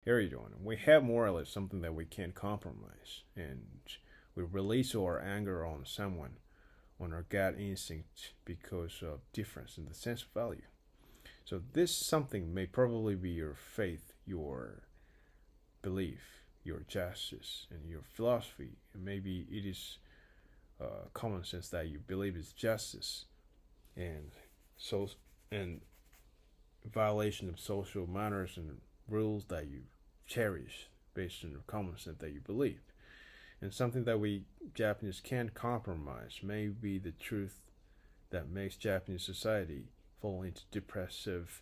How are you doing? We have more or less something that we can't compromise, and we release our anger on someone, on our gut instinct, because of difference in the sense of value. So this something may probably be your faith, your belief, your justice, and your philosophy. And maybe it is common sense that you believe is justice, and so and violation of social manners and rules that you cherish based on the common sense that you believe. And something that we Japanese can't compromise may be the truth that makes Japanese society fall into depressive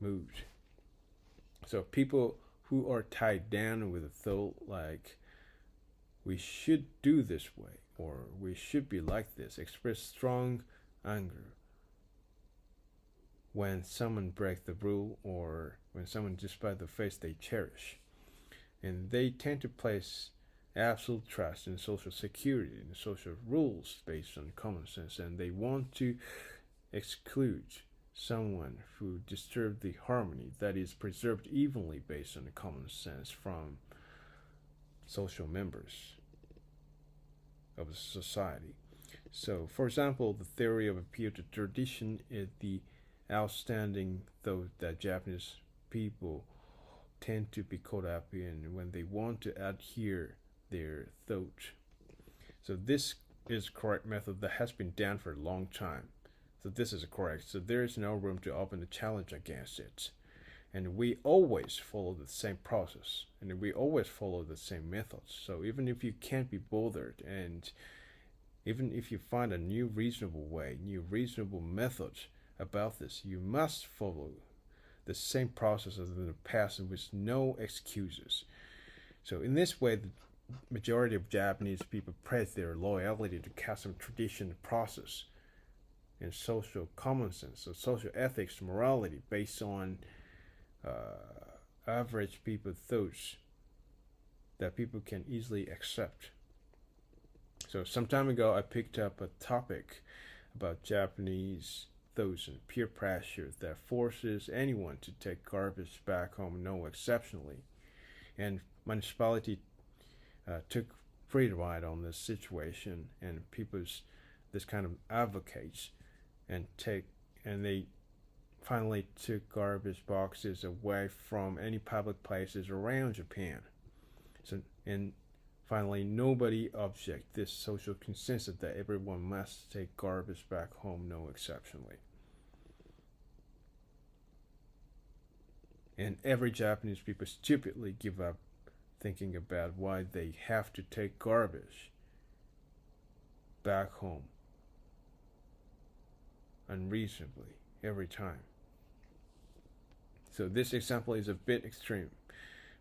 mood. So people who are tied down with a thought like we should do this way or we should be like this express strong anger when someone breaks the rule or when someone despite the face they cherish. And they tend to place absolute trust in social security and social rules based on common sense, and they want to exclude someone who disturbs the harmony that is preserved evenly based on common sense from social members of the society. So, for example, the theory of appeal to tradition is the outstanding thought that Japanese people tend to be caught up in when they want to adhere their thought. So this is correct method that has been done for a long time. So this is correct. So there is no room to open a challenge against it. And we always follow the same process and we always follow the same methods. So even if you can't be bothered and even if you find a new reasonable way, new reasonable method about this, you must follow the same process as in the past with no excuses. So in this way, the majority of Japanese people praise their loyalty to custom, tradition, process, and social common sense, so social ethics, morality, based on average people thoughts that people can easily accept. So some time ago, I picked up a topic about Japanese thoughts and peer pressure that forces anyone to take garbage back home, no exceptionally. And municipality took free ride on this situation, and people's this kind of advocates and they finally took garbage boxes away from any public places around Japan. So and finally, nobody object this social consensus that everyone must take garbage back home, no exceptionally. And every Japanese people stupidly give up thinking about why they have to take garbage back home unreasonably every time. So this example is a bit extreme,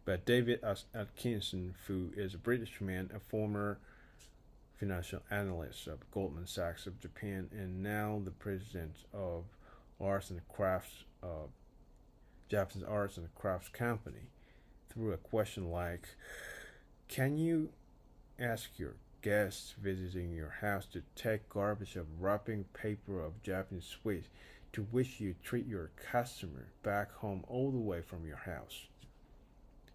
but David Atkinson, who is a British man, a former financial analyst of Goldman Sachs of Japan, and now the president of Arts and Crafts of Japanese Arts and Crafts Company, through a question like, can you ask your guests visiting your house to take garbage of wrapping paper of Japanese sweets to which you treat your customer back home all the way from your house,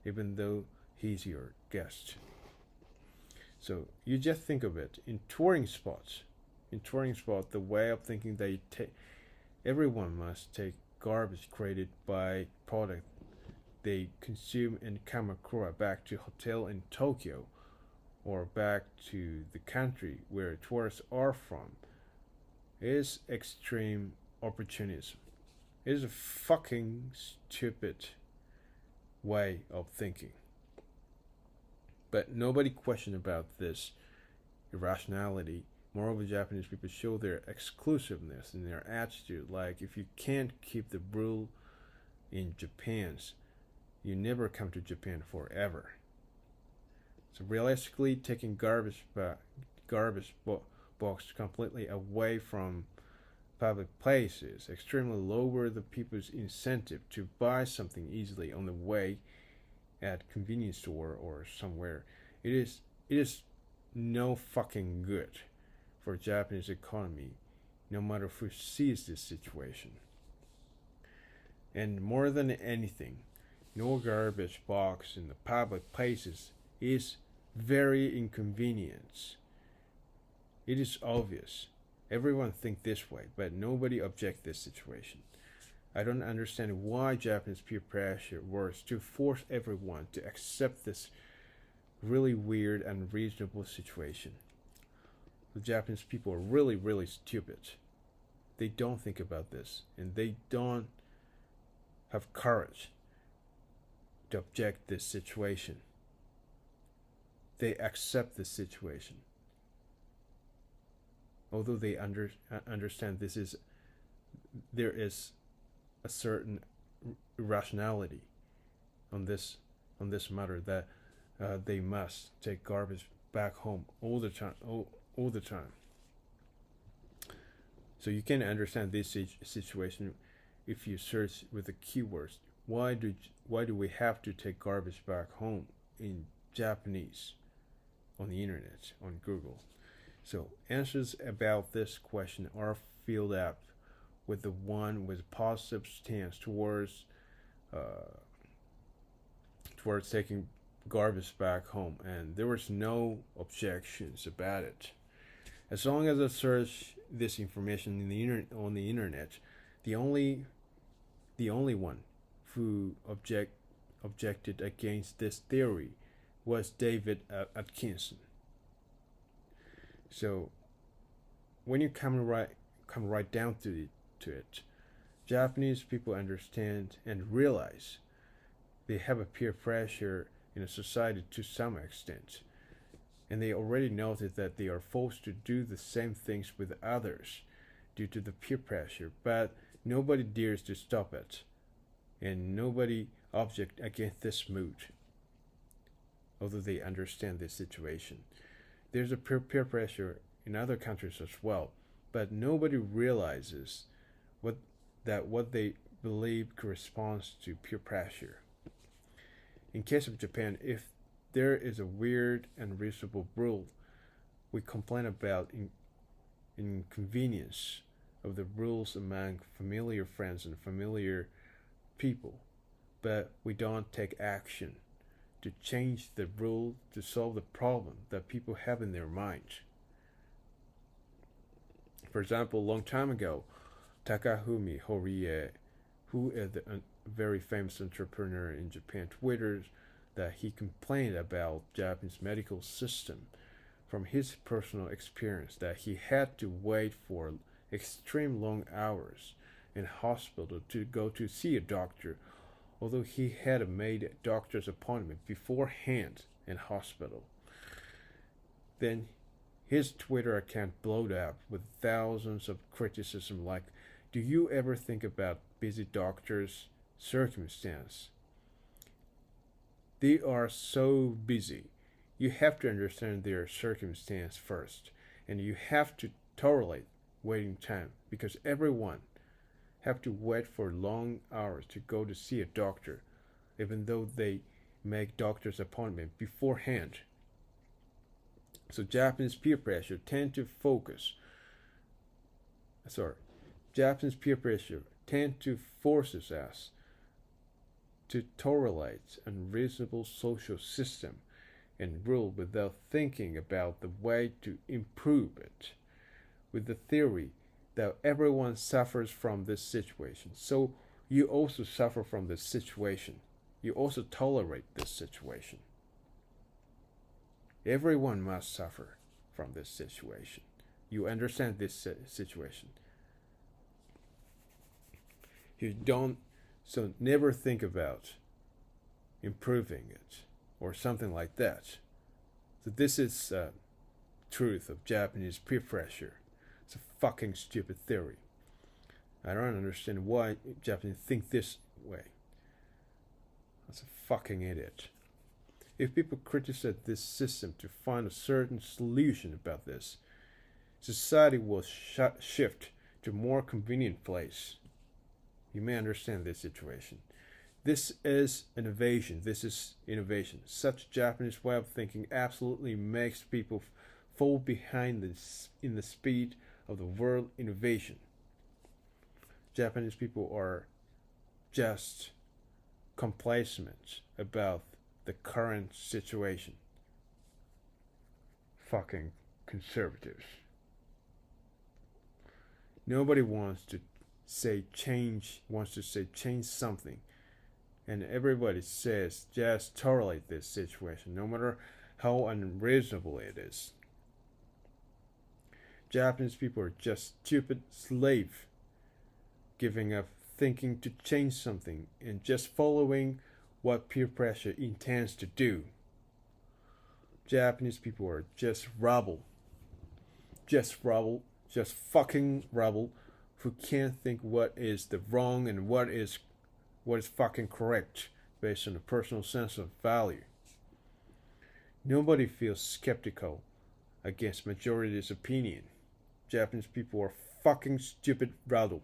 even though he's your guest? So you just think of it in touring spots. In touring spot, the way of thinking they everyone must take garbage created by product they consume in Kamakura back to hotel in Tokyo or back to the country where tourists are from is extreme opportunism. It is a fucking stupid way of thinking. But nobody questioned about this irrationality. Moreover, Japanese people show their exclusiveness in their attitude. Like, if you can't keep the rule in Japan's, you never come to Japan forever. So realistically, taking garbage box completely away from public places extremely lower the people's incentive to buy something easily on the way at convenience store or somewhere. It is no fucking good for Japanese economy, no matter who sees this situation. And more than anything, no garbage box in the public places is very inconvenient. It is obvious. Everyone think this way, but nobody object this situation. I don't understand why Japanese peer pressure works to force everyone to accept this really weird and unreasonable situation. The Japanese people are really, really stupid. They don't think about this, and they don't have courage to object this situation. They accept this situation. Although they understand there is a certain irrationality on this matter that they must take garbage back home all the time. All the time. So you can understand this situation if you search with the keywords. Why do we have to take garbage back home in Japanese on the internet, on Google? So answers about this question are filled up with the one with positive stance towards taking garbage back home, and there was no objections about it. As long as I search this information on the internet, the only one who objected against this theory was David Atkinson. So when you come right down to it, Japanese people understand and realize they have a peer pressure in a society to some extent, and they already noted that they are forced to do the same things with others due to the peer pressure, but nobody dares to stop it, and nobody object against this mood, although they understand this situation. There's a peer pressure in other countries as well, but nobody realizes what they believe corresponds to peer pressure. In case of Japan, if there is a weird and unreasonable rule, we complain about inconvenience of the rules among familiar friends and familiar people, but we don't take action to change the rule to solve the problem that people have in their minds. For example, a long time ago, Takafumi Horie, who is a very famous entrepreneur in Japan, twitters that he complained about Japanese medical system from his personal experience, that he had to wait for extreme long hours in hospital to go to see a doctor, although he had made a doctor's appointment beforehand in hospital. Then his Twitter account blowed up with thousands of criticism like, do you ever think about busy doctors' circumstance? They are so busy. You have to understand their circumstance first, and you have to tolerate waiting time, because everyone have to wait for long hours to go to see a doctor, even though they make doctor's appointment beforehand. So Japanese peer pressure forces us to tolerate a unreasonable social system and rule without thinking about the way to improve it, with the theory that everyone suffers from this situation. So you also suffer from this situation. You also tolerate this situation. Everyone must suffer from this situation. You understand this situation. You don't, so never think about improving it or something like that. So this is truth of Japanese peer pressure. It's a fucking stupid theory. I don't understand why Japanese think this way. That's a fucking idiot. If people criticize this system to find a certain solution about this, society will shift to a more convenient place. You may understand this situation. This is innovation. This is innovation. Such Japanese way of thinking absolutely makes people fall behind in the speed of the world innovation. Japanese people are just complacent about the current situation. Fucking conservatives. Nobody wants to say change something, and everybody says just tolerate this situation, no matter how unreasonable it is. Japanese people are just stupid slaves, giving up thinking to change something and just following what peer pressure intends to do. Japanese people are just rabble. Just fucking rabble who can't think what is the wrong and what is fucking correct based on a personal sense of value. Nobody feels skeptical against majority's opinion. Japanese people are fucking stupid rabble.